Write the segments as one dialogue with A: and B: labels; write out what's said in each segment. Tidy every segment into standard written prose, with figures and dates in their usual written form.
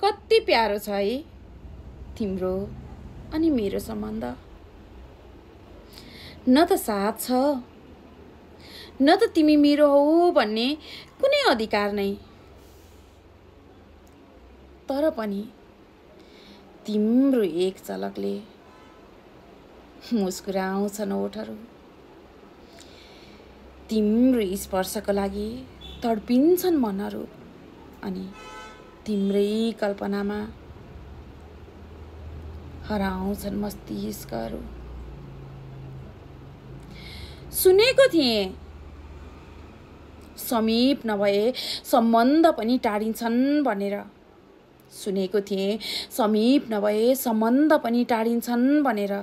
A: कति प्यारो छ है तिम्रो अनि मेरो सम्बन्ध। न त साथ छ न त तिमी मेरो हौ भन्ने कुनै अधिकार नै। तर पनि तिम्रो एक झलकले मुस्कुराउँछन् ओठहरू। तिम्रो स्पर्शको लागि तडपिन्छन् मनहरू अनि तिम्रै कल्पनामा हराउँछन् मस्तिष्कहरू। सुनेको थिएँ समीप नभए सम्बन्ध पनि टाढिन्छन् भनेर। सुनेको थिएँ समीप नभए सम्बन्ध पनि टाढिन्छन् भनेर।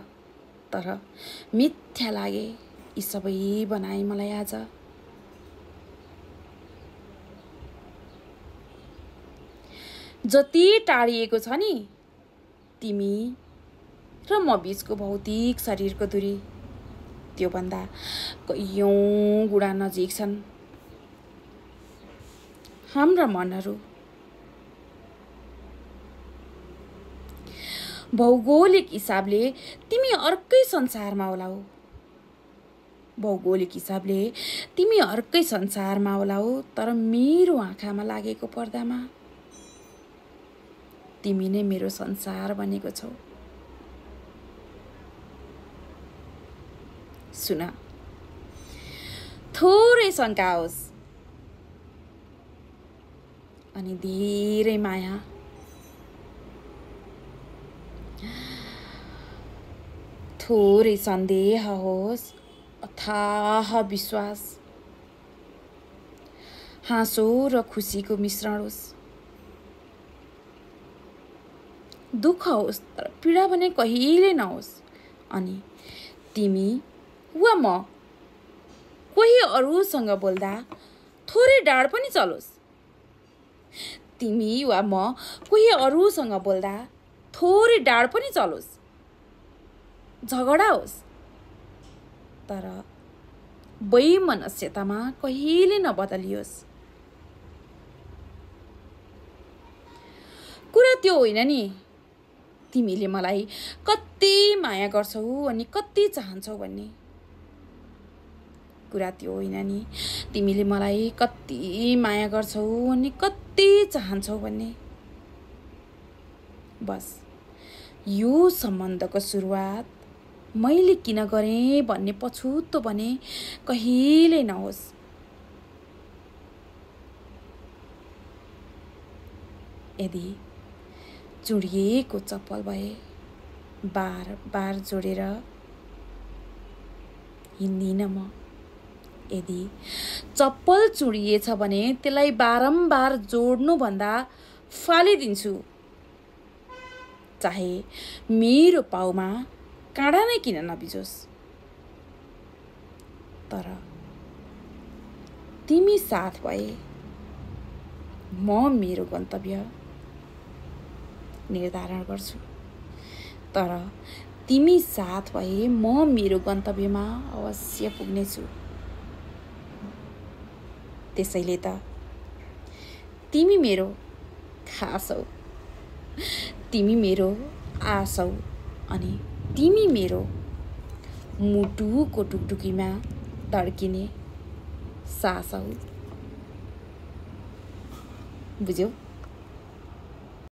A: तर मिथ्या लागे यी सबै बनाए मलाई आज। जति टाढिएको छ नि तिमी र म बीचको भौतिक शरीरको दूरी त्यो भन्दा कयौं गुणा नजिक छन् हाम्रा मनहरू। भौगोलिक हिसाबले तिमी अर्कै संसारमा होलाउ। भौगोलिक हिसाबले तिमी अर्कै संसारमा होलाउ। तर मेरो आँखामा लागेको पर्दामा तिमी नै मेरो संसार बनेको छौ। सुन थोरै शङ्का होस् अनि धेरै माया। थोरै सन्देह होस् अथाह विश्वास। हाँसो र खुसीको मिश्रण होस्। दुःख होस् तर पीडा भने कहिले नहोस्। अनि तिमी वा म कोही अरूसँग बोल्दा थोरै डाँड पनि चलोस्। तिमी वा म कोही अरूसँग बोल्दा थोरै डाँड पनि चलोस्। झगडा होस् तर वैमनस्यतामा कहिले नबदलियोस्। कुरा त्यो होइन नि तिमीले मलाई कति माया गर्छौ अनि कति चाहन्छौ भन्ने। कुरा त्यो होइन नि तिमीले मलाई कति माया गर्छौ अनि कति चाहन्छौ भन्ने। बस यो सम्बन्धको सुरुवात मैले किन गरेँ भन्ने पछुतो भने कहिल्यै नहोस्। यदि चुडिएको चप्पल भए बार बार जोडेर हिँड्दिन म। यदि चप्पल चुडिएछ भने त्यसलाई बारम्बार जोड्नुभन्दा फालिदिन्छु। चाहे मेरो पाउमा काँडा नै किन नबिजोस्। तर तिमी साथ भए म मेरो गन्तव्य निर्धारण गर्छु। तर तिमी साथ भए म मेरो गन्तव्यमा अवश्य पुग्नेछु। त्यसैले त तिमी मेरो खास हौ। तिमी मेरो आस हौ अनि तिमी मेरो मुटुको टुकटुकीमा धड्किने सास हौ। बुझ्यौ?